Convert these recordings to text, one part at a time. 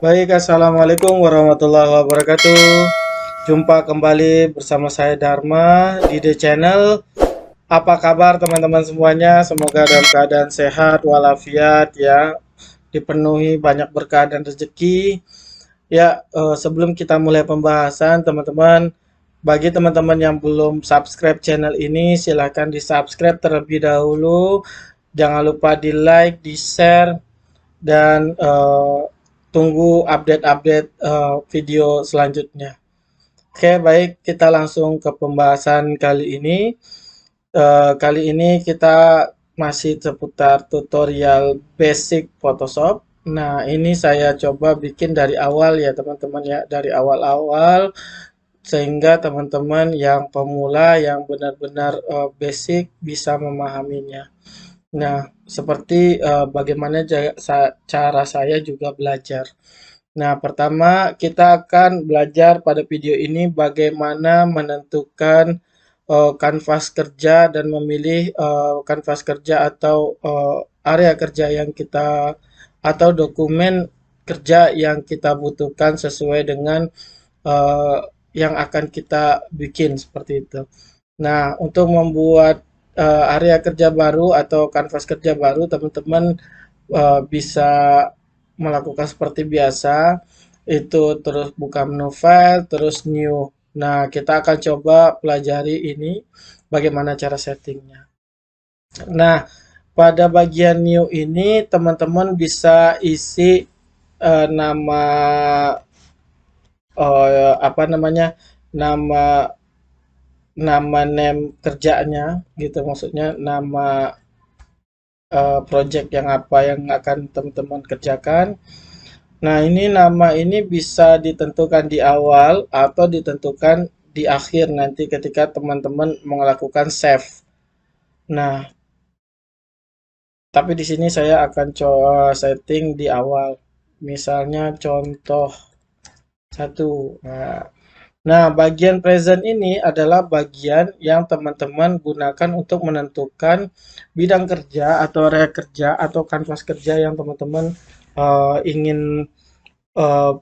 Baik, assalamualaikum warahmatullahi wabarakatuh. Jumpa kembali bersama saya Dharma di The Channel. Apa kabar teman-teman semuanya? Semoga dalam keadaan sehat walafiat ya, dipenuhi banyak berkah dan rezeki. Ya, sebelum kita mulai pembahasan, teman-teman, bagi teman-teman yang belum subscribe channel ini, silahkan di subscribe terlebih dahulu. Jangan lupa di like, di share, dan tunggu update-update video selanjutnya. Oke, baik, kita langsung ke pembahasan kali ini. Kali ini kita masih seputar tutorial basic Photoshop. Nah, ini saya coba bikin dari awal ya teman-teman ya, dari awal-awal sehingga teman-teman yang pemula yang benar-benar basic bisa memahaminya. Nah, seperti bagaimana cara saya juga belajar. Nah, pertama kita akan belajar pada video ini bagaimana menentukan kanvas kerja dan memilih kanvas kerja atau area kerja yang kita atau dokumen kerja yang kita butuhkan sesuai dengan eh, yang akan kita bikin seperti itu. Nah, untuk membuat area kerja baru atau kanvas kerja baru, teman-teman bisa melakukan seperti biasa, itu terus buka menu file, terus new. Nah, kita akan coba pelajari ini bagaimana cara settingnya. Nah, pada bagian new ini teman-teman bisa isi nama apa namanya nama nama name kerjanya gitu, maksudnya nama project yang apa yang akan teman-teman kerjakan. Nah, ini nama ini bisa ditentukan di awal atau ditentukan di akhir nanti ketika teman-teman melakukan save. Nah, tapi di sini saya akan coba setting di awal. Misalnya contoh satu. Nah, bagian present ini adalah bagian yang teman-teman gunakan untuk menentukan bidang kerja atau area kerja atau kanvas kerja yang teman-teman ingin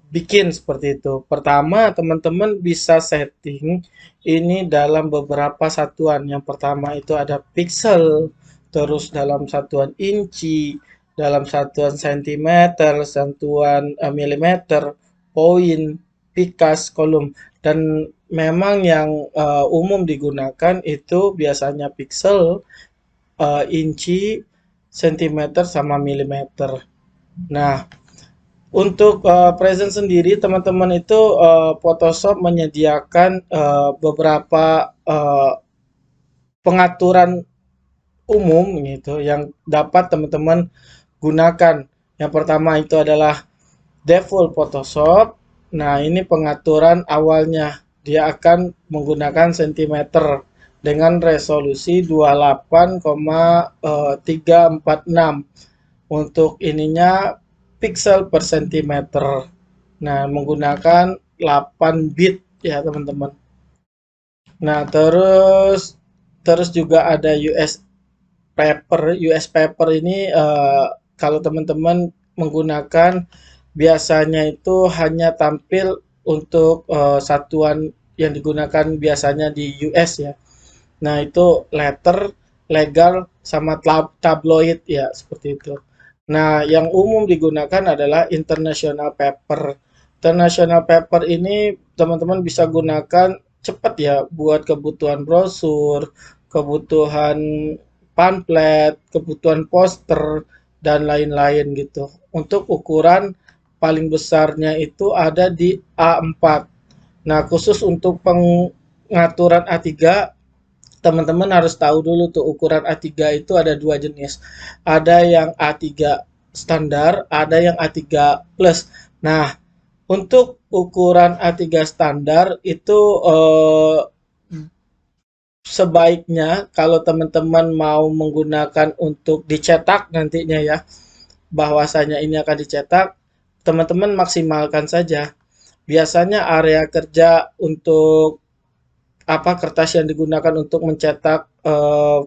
bikin seperti itu. Pertama, teman-teman bisa setting ini dalam beberapa satuan. Yang pertama itu ada pixel, terus dalam satuan inci, dalam satuan sentimeter, satuan milimeter, poin, pikas, kolom. Dan memang yang umum digunakan itu biasanya pixel, inci, sentimeter, sama milimeter. Nah, untuk present sendiri, teman-teman itu Photoshop menyediakan beberapa pengaturan umum gitu yang dapat teman-teman gunakan. Yang pertama itu adalah default Photoshop. Nah, ini pengaturan awalnya. Dia akan menggunakan sentimeter dengan resolusi 28,346. Untuk ininya pixel per sentimeter. Nah, menggunakan 8 bit ya, teman-teman. Nah, terus juga ada US paper ini kalau teman-teman menggunakan biasanya itu hanya tampil untuk satuan yang digunakan biasanya di US ya. Nah, itu letter, legal, sama tabloid ya, seperti itu. Nah, yang umum digunakan adalah international paper. International paper ini teman-teman bisa gunakan cepat ya buat kebutuhan brosur, kebutuhan pamflet, kebutuhan poster, dan lain-lain gitu. Untuk ukuran paling besarnya itu ada di A4. Nah, khusus untuk pengaturan A3, teman-teman harus tahu dulu tuh ukuran A3 itu ada dua jenis. Ada yang A3 standar, ada yang A3 plus. Nah, untuk ukuran A3 standar itu sebaiknya kalau teman-teman mau menggunakan untuk dicetak nantinya ya, bahwasanya ini akan dicetak, teman-teman maksimalkan saja. Biasanya area kerja untuk apa kertas yang digunakan untuk mencetak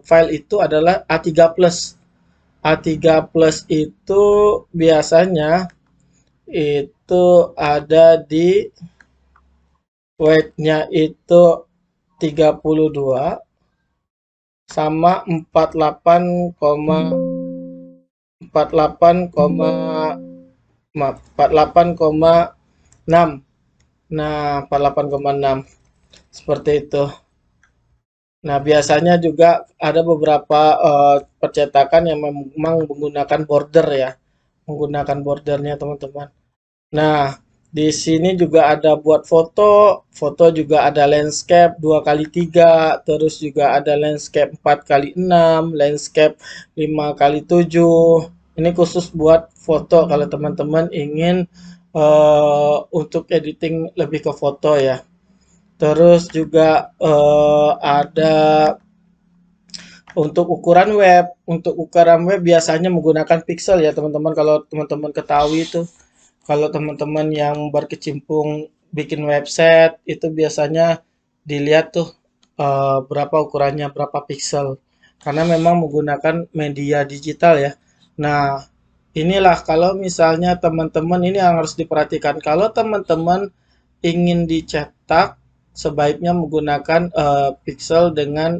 file itu adalah A3 plus. A3 plus itu biasanya itu ada di weight-nya itu 32 sama 48,6. Nah, 48,6 seperti itu. Nah, biasanya juga ada beberapa percetakan yang memang menggunakan border ya, menggunakan bordernya teman-teman. Nah, di sini juga ada buat foto, foto juga ada landscape 2x3, terus juga ada landscape 4x6, landscape 5x7. Ini khusus buat foto kalau teman-teman ingin untuk editing lebih ke foto ya. Terus juga ada untuk ukuran web biasanya menggunakan pixel ya teman-teman. Kalau teman-teman ketahui itu, kalau teman-teman yang berkecimpung bikin website itu biasanya dilihat tuh berapa ukurannya, berapa pixel. Karena memang menggunakan media digital ya. Nah, inilah kalau misalnya teman-teman ini yang harus diperhatikan. Kalau teman-teman ingin dicetak, sebaiknya menggunakan pixel dengan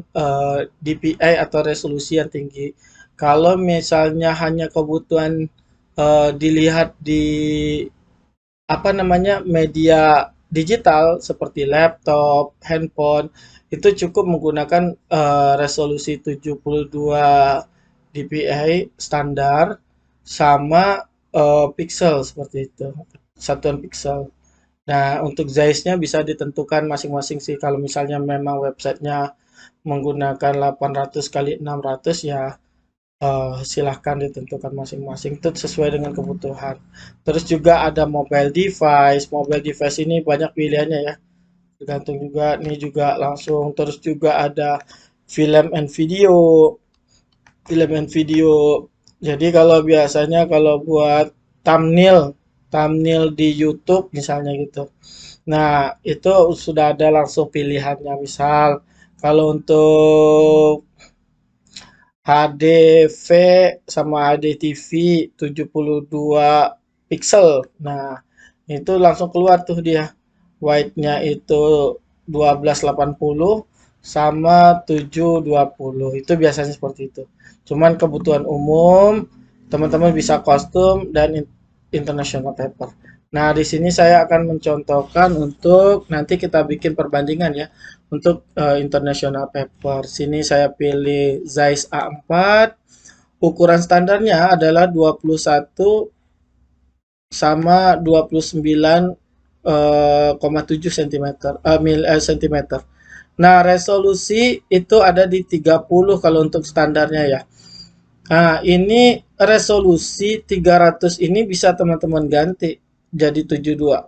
DPI atau resolusi yang tinggi. Kalau misalnya hanya kebutuhan dilihat di apa namanya media digital seperti laptop, handphone, itu cukup menggunakan resolusi 72 dpi standar sama pixel seperti itu, satuan pixel. Nah, untuk size-nya bisa ditentukan masing-masing sih. Kalau misalnya memang websitenya menggunakan 800 kali 600 ya silahkan ditentukan masing-masing. Itu sesuai dengan kebutuhan. Terus juga ada mobile device. Mobile device ini banyak pilihannya ya. Tergantung juga nih juga langsung. Terus juga ada film and video. Film and video. Jadi kalau biasanya kalau buat thumbnail di YouTube misalnya gitu. Nah, itu sudah ada langsung pilihannya. Misal, kalau untuk HDV sama HDTV 72 pixel. Nah, itu langsung keluar tuh dia. White-nya itu 1280 sama 720. Itu biasanya seperti itu. Cuman kebutuhan umum, teman-teman bisa custom dan international paper. Nah, di sini saya akan mencontohkan untuk nanti kita bikin perbandingan ya. Untuk international paper. Sini saya pilih Zeiss A4. Ukuran standarnya adalah 21 sama 29,7 cm. Cm. Nah, resolusi itu ada di 30 kalau untuk standarnya ya. Nah, ini resolusi 300 ini bisa teman-teman ganti jadi 72.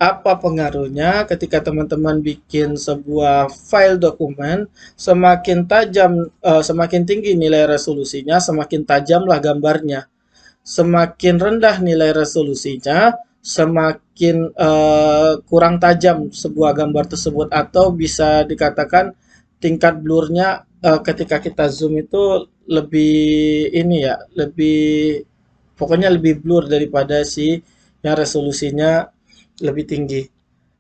Apa pengaruhnya ketika teman-teman bikin sebuah file dokumen, semakin tajam, semakin tinggi nilai resolusinya, semakin tajamlah gambarnya. Semakin rendah nilai resolusinya, semakin kurang tajam sebuah gambar tersebut, atau bisa dikatakan tingkat blurnya ketika kita zoom itu lebih ini ya, lebih pokoknya lebih blur daripada si yang resolusinya lebih tinggi.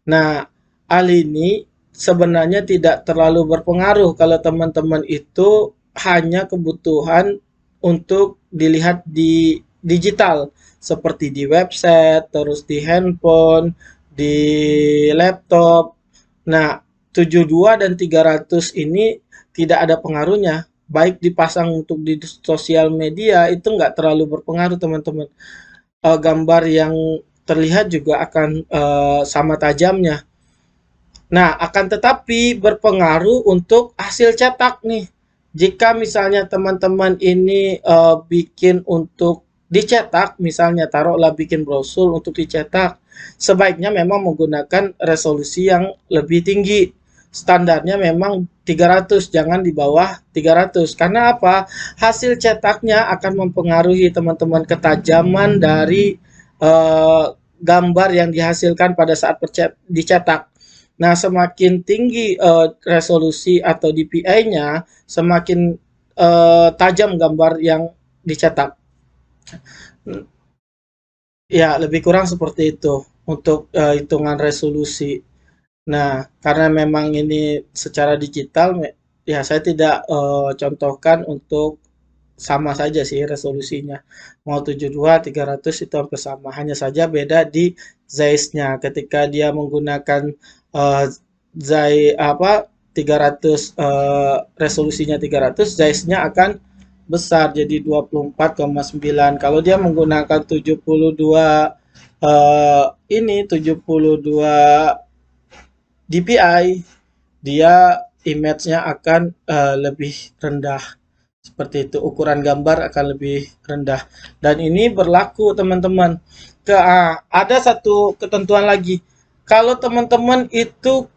Nah, hal ini sebenarnya tidak terlalu berpengaruh kalau teman-teman itu hanya kebutuhan untuk dilihat di digital seperti di website, terus di handphone, di laptop. Nah, 72 dan 300 ini tidak ada pengaruhnya. Baik dipasang untuk di sosial media itu nggak terlalu berpengaruh teman-teman. Gambar yang terlihat juga akan sama tajamnya. Nah, akan tetapi berpengaruh untuk hasil cetak nih. Jika misalnya teman-teman ini bikin untuk dicetak, misalnya taruhlah bikin brosur untuk dicetak, sebaiknya memang menggunakan resolusi yang lebih tinggi. Standarnya memang 300, jangan di bawah 300. Karena apa? Hasil cetaknya akan mempengaruhi teman-teman ketajaman dari eh, gambar yang dihasilkan pada saat dicetak. Nah, semakin tinggi resolusi atau DPI-nya, semakin tajam gambar yang dicetak. Ya, lebih kurang seperti itu untuk hitungan resolusi. Nah, karena memang ini secara digital, ya saya tidak contohkan untuk sama saja sih resolusinya. Mau 72, 300 itu hampir sama. Hanya saja beda di Zeiss-nya. Ketika dia menggunakan eh, Zeiss apa 300 resolusinya 300, Zeiss-nya akan besar jadi 24,9. Kalau dia menggunakan 72 ini 72 DPI, dia image-nya akan lebih rendah. Seperti itu, ukuran gambar akan lebih rendah. Dan ini berlaku teman-teman. Ada satu ketentuan lagi. Kalau teman-teman itu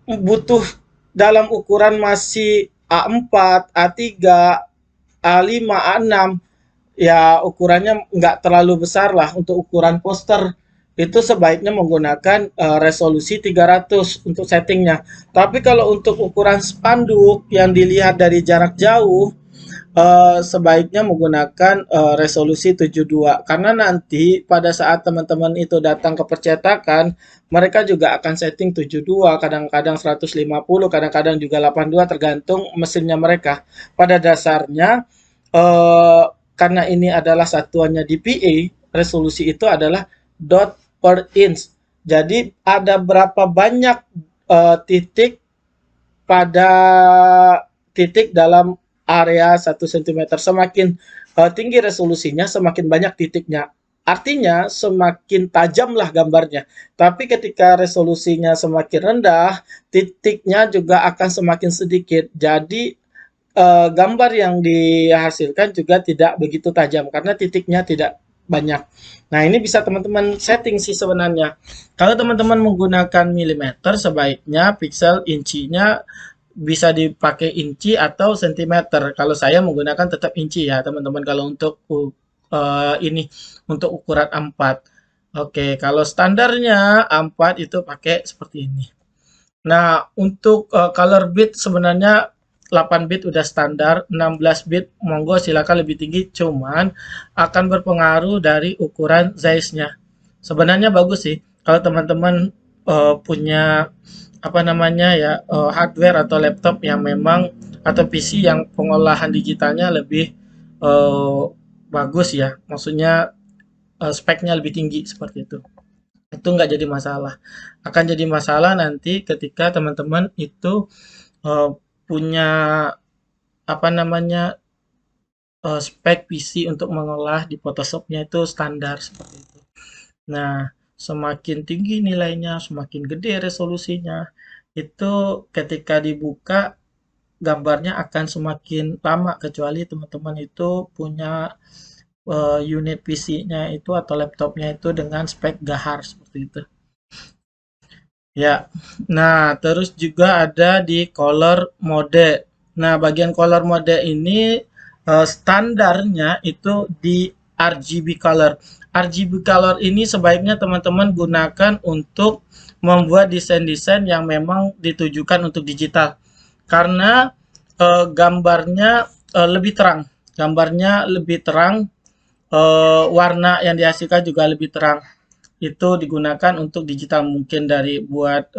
butuh dalam ukuran masih A4, A3, A5, A6, ya ukurannya nggak terlalu besar lah untuk ukuran poster, itu sebaiknya menggunakan resolusi 300 untuk settingnya. Tapi kalau untuk ukuran spanduk yang dilihat dari jarak jauh, sebaiknya menggunakan resolusi 72 karena nanti pada saat teman-teman itu datang ke percetakan, mereka juga akan setting 72, kadang-kadang 150, kadang-kadang juga 82 tergantung mesinnya mereka. Pada dasarnya eh, karena ini adalah satuannya DPI, resolusi itu adalah dot per inch. Jadi ada berapa banyak titik pada titik dalam area 1 cm. Semakin tinggi resolusinya, semakin banyak titiknya. Artinya semakin tajamlah gambarnya. Tapi ketika resolusinya semakin rendah, titiknya juga akan semakin sedikit. Jadi gambar yang dihasilkan juga tidak begitu tajam karena titiknya tidak banyak. Nah, ini bisa teman-teman setting sih sebenarnya. Kalau teman-teman menggunakan milimeter, sebaiknya pixel incinya bisa dipakai inci atau sentimeter. Kalau saya menggunakan tetap inci ya, teman-teman. Kalau untuk ini untuk ukuran A4. Oke, kalau standarnya A4 itu pakai seperti ini. Nah, untuk color bit sebenarnya 8 bit udah standar, 16 bit monggo silakan lebih tinggi, cuman akan berpengaruh dari ukuran size-nya. Sebenarnya bagus sih kalau teman-teman punya apa namanya ya hardware atau laptop yang memang atau PC yang pengolahan digitalnya lebih eh, bagus ya, maksudnya speknya lebih tinggi seperti itu nggak jadi masalah. Akan jadi masalah nanti ketika teman-teman itu eh, punya apa namanya spek PC untuk mengolah di Photoshopnya itu standar seperti itu. Nah, semakin tinggi nilainya, semakin gede resolusinya, itu ketika dibuka gambarnya akan semakin lama kecuali teman-teman itu punya unit PC-nya itu atau laptopnya itu dengan spek gahar seperti itu. Ya, nah terus juga ada di color mode. Nah, bagian color mode ini standarnya itu di RGB color. RGB color ini sebaiknya teman-teman gunakan untuk membuat desain-desain yang memang ditujukan untuk digital. Karena gambarnya lebih terang. Gambarnya lebih terang, warna yang dihasilkan juga lebih terang. Itu digunakan untuk digital, mungkin dari buat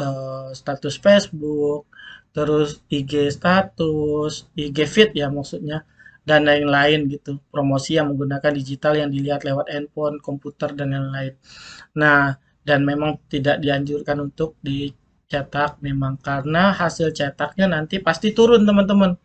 status Facebook, terus IG status, IG feed ya maksudnya, dan lain-lain gitu. Promosi yang menggunakan digital yang dilihat lewat handphone, komputer, dan lain-lain. Nah, dan memang tidak dianjurkan untuk dicetak memang karena hasil cetaknya nanti pasti turun teman-teman.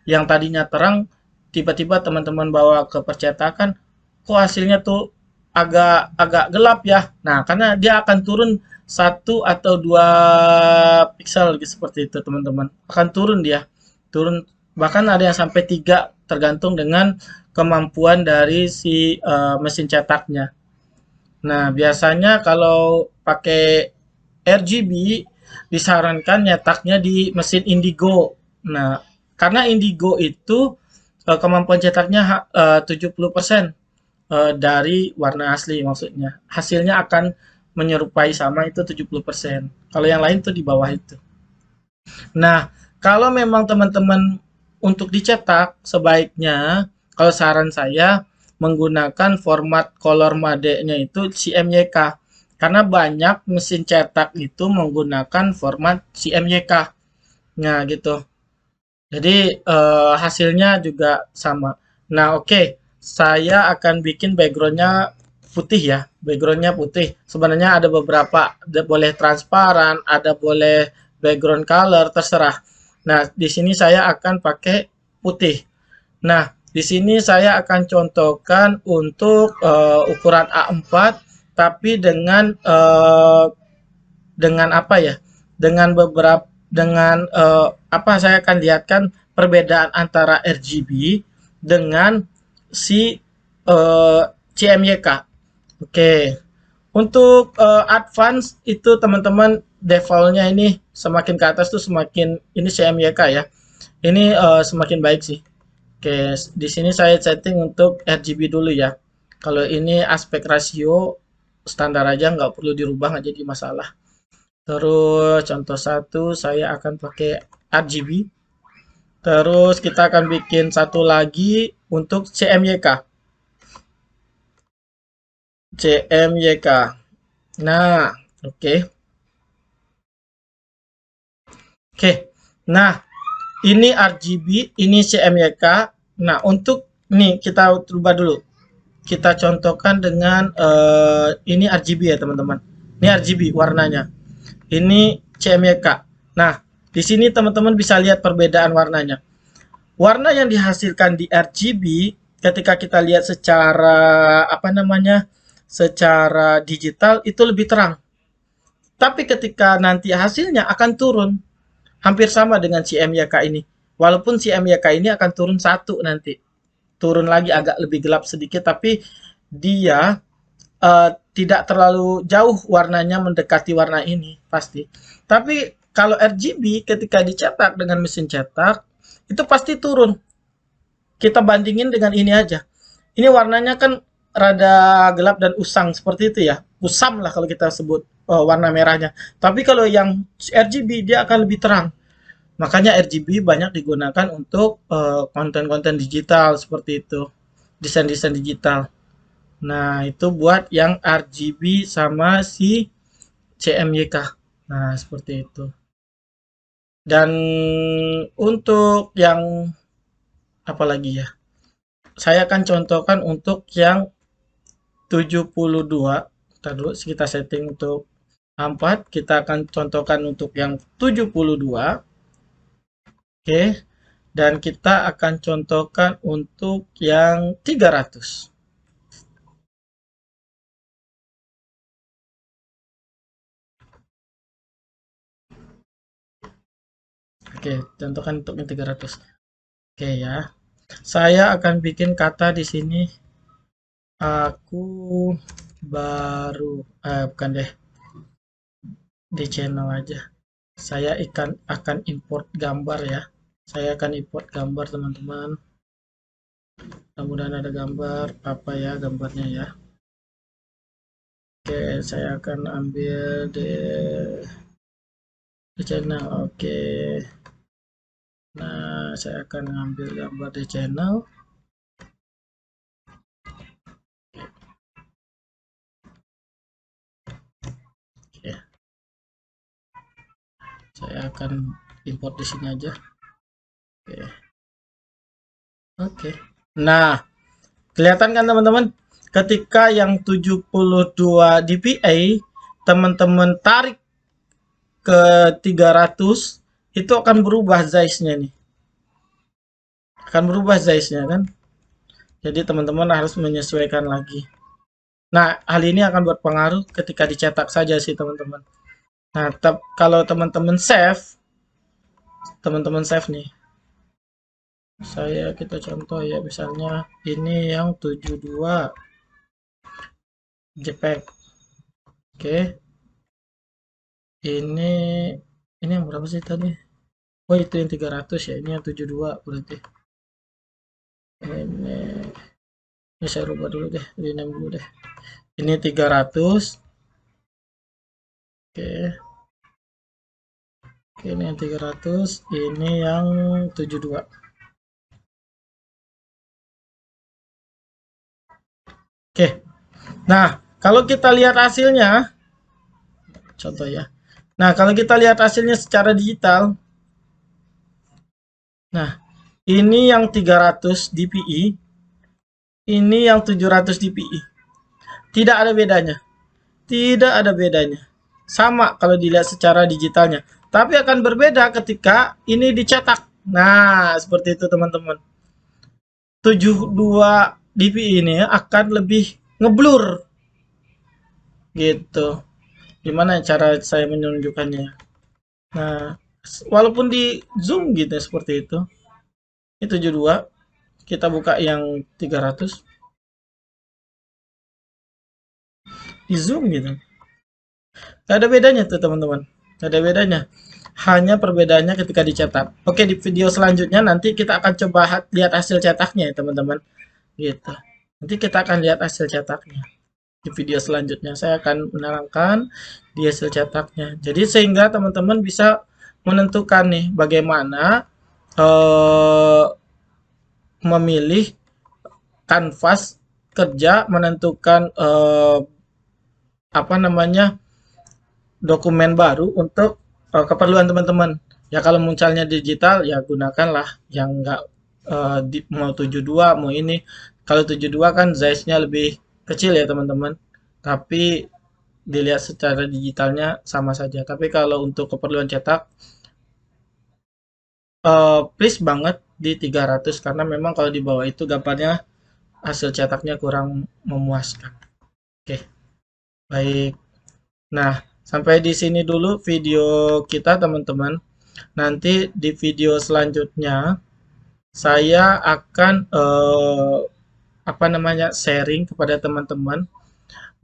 Yang tadinya terang, tiba-tiba teman-teman bawa ke percetakan, kok hasilnya tuh agak agak gelap ya. Nah, karena dia akan turun 1 atau 2 pixel gitu, seperti itu teman-teman. Akan turun dia. Turun bahkan ada yang sampai 3 tergantung dengan kemampuan dari si mesin cetaknya. Nah, biasanya kalau pakai RGB disarankan nyetaknya di mesin Indigo. Nah, karena Indigo itu kemampuan cetaknya 70% dari warna asli maksudnya. Hasilnya akan menyerupai sama itu 70%. Kalau yang lain tuh di bawah itu. Nah, kalau memang teman-teman untuk dicetak sebaiknya kalau saran saya menggunakan format color made-nya itu CMYK. Karena banyak mesin cetak itu menggunakan format CMYK. Nah, gitu. Jadi hasilnya juga sama. Nah, oke. Saya akan bikin backgroundnya putih ya. Backgroundnya putih. Sebenarnya ada beberapa. Ada boleh transparan, ada boleh background color, terserah. Nah, di sini saya akan pakai putih. Nah, di sini saya akan contohkan untuk ukuran A4, tapi dengan apa ya? Dengan beberapa apa saya akan lihatkan perbedaan antara RGB dengan si CMYK. Oke. Untuk advance itu teman-teman defaultnya ini semakin ke atas tuh semakin ini CMYK ya. Ini semakin baik sih. Oke, di sini saya setting untuk RGB dulu ya. Kalau ini aspek rasio standar aja nggak perlu dirubah, nggak jadi masalah. Terus contoh satu saya akan pakai RGB. Terus kita akan bikin satu lagi untuk CMYK. CMYK. Nah, oke. Oke. Nah, ini RGB, ini CMYK. Nah, untuk nih kita rubah dulu. Kita contohkan dengan ini RGB ya, teman-teman. Ini RGB warnanya. Ini CMYK. Nah, di sini teman-teman bisa lihat perbedaan warnanya. Warna yang dihasilkan di RGB ketika kita lihat secara apa namanya? Secara digital itu lebih terang. Tapi ketika nanti hasilnya akan turun, hampir sama dengan CMYK ini. Walaupun CMYK ini akan turun satu nanti. Turun lagi agak lebih gelap sedikit, tapi dia tidak terlalu jauh warnanya mendekati warna ini pasti. Tapi kalau RGB ketika dicetak dengan mesin cetak itu pasti turun. Kita bandingin dengan ini aja. Ini warnanya kan rada gelap dan usang seperti itu ya. Usam lah kalau kita sebut warna merahnya. Tapi kalau yang RGB dia akan lebih terang. Makanya RGB banyak digunakan untuk konten-konten digital seperti itu. Desain-desain digital. Nah, itu buat yang RGB sama si CMYK. Nah, seperti itu. Dan untuk yang apa lagi ya? Saya akan contohkan untuk yang 72. Kita dulu kita setting untuk 4. Kita akan contohkan untuk yang 72. Oke. Dan kita akan contohkan untuk yang 300. Oke, contohkan untuk yang 300. Oke ya. Saya akan bikin kata di sini. Aku baru bukan deh, di channel aja. Saya akan import gambar ya. Saya akan import gambar teman-teman. Mudah-mudahan ada gambar apa ya gambarnya ya. Oke, saya akan ambil di channel. Oke. Nah, saya akan ngambil gambar di channel. Oke. Saya akan import di sini aja. Oke. Oke. Nah, kelihatan kan teman-teman? Ketika yang 72 dpi, teman-teman tarik ke 300, itu akan berubah size-nya nih. Akan berubah size-nya kan? Jadi teman-teman harus menyesuaikan lagi. Nah, hal ini akan berpengaruh ketika dicetak saja sih teman-teman. Nah, kalau teman-teman save nih. Kita contoh ya, misalnya ini yang 72 JPEG. Oke. Ini yang berapa sih tadi? Oh, itu yang 300 ya. Ini yang 72 berarti. Ini saya rubah dulu deh. Ini dulu deh. Ini 300. Oke. Oke, ini yang 300. Ini yang 72. Oke. Nah, kalau kita lihat hasilnya, contoh ya. Nah, kalau kita lihat hasilnya secara digital, nah, ini yang 300 dpi, ini yang 700 dpi. Tidak ada bedanya. Tidak ada bedanya. Sama kalau dilihat secara digitalnya. Tapi akan berbeda ketika ini dicetak. Nah, seperti itu teman-teman. 72 dpi ini akan lebih ngeblur gitu. Gimana cara saya menunjukkannya? Nah, walaupun di zoom gitu ya, seperti itu. Ini 72, kita buka yang 300, di zoom gitu. Gak ada bedanya tuh teman-teman. Gak ada bedanya. Hanya perbedaannya ketika dicetak. Oke, di video selanjutnya nanti kita akan coba lihat hasil cetaknya ya teman-teman. Gitu. Nanti kita akan lihat hasil cetaknya. Di video selanjutnya saya akan menerangkan di hasil cetaknya. Jadi sehingga teman-teman bisa menentukan nih bagaimana eh, memilih kanvas kerja, menentukan apa namanya dokumen baru untuk keperluan teman-teman. Ya kalau misalnya digital ya gunakanlah yang enggak mau 72 mau ini. Kalau 72 kan size-nya lebih kecil ya teman-teman. Tapi dilihat secara digitalnya sama saja. Tapi kalau untuk keperluan cetak please banget di 300 karena memang kalau di bawah itu gambarnya hasil cetaknya kurang memuaskan. Oke, baik. Nah, sampai di sini dulu video kita teman-teman. Nanti di video selanjutnya saya akan apa namanya sharing kepada teman-teman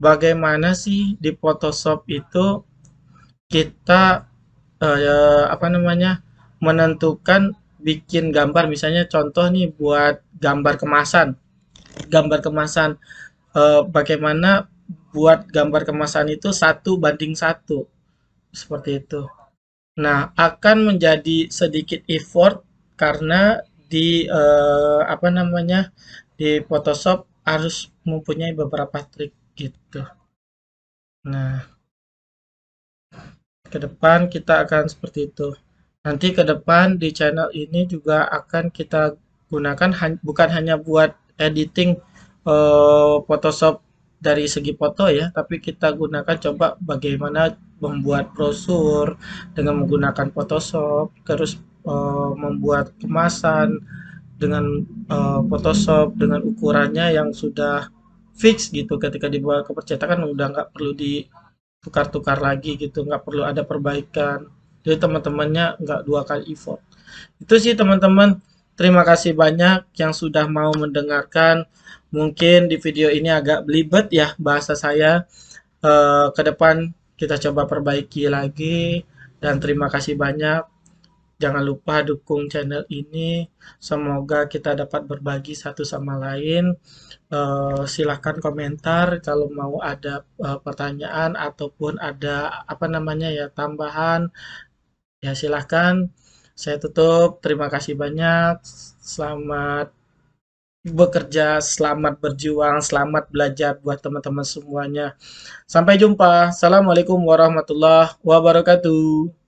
bagaimana sih di Photoshop itu kita apa namanya menentukan bikin gambar misalnya contoh nih buat gambar kemasan bagaimana buat gambar kemasan itu 1:1 seperti itu. Nah, akan menjadi sedikit effort karena di apa namanya di Photoshop harus mempunyai beberapa trik gitu. Nah, ke depan kita akan seperti itu. Nanti ke depan di channel ini juga akan kita gunakan bukan hanya buat editing Photoshop dari segi foto ya, tapi kita gunakan coba bagaimana membuat brosur dengan menggunakan Photoshop, terus membuat kemasan dengan Photoshop dengan ukurannya yang sudah fix gitu ketika dibawa ke percetakan udah nggak perlu ditukar-tukar lagi gitu, nggak perlu ada perbaikan. Jadi teman-temannya nggak dua kali effort. Itu sih teman-teman. Terima kasih banyak yang sudah mau mendengarkan. Mungkin di video ini agak belibet ya bahasa saya. Ke depan kita coba perbaiki lagi. Dan terima kasih banyak. Jangan lupa dukung channel ini. Semoga kita dapat berbagi satu sama lain. Silahkan komentar kalau mau ada pertanyaan ataupun ada apa namanya ya tambahan. Ya silahkan. Saya tutup. Terima kasih banyak. Selamat bekerja, selamat berjuang, selamat belajar buat teman-teman semuanya. Sampai jumpa. Assalamualaikum warahmatullahi wabarakatuh.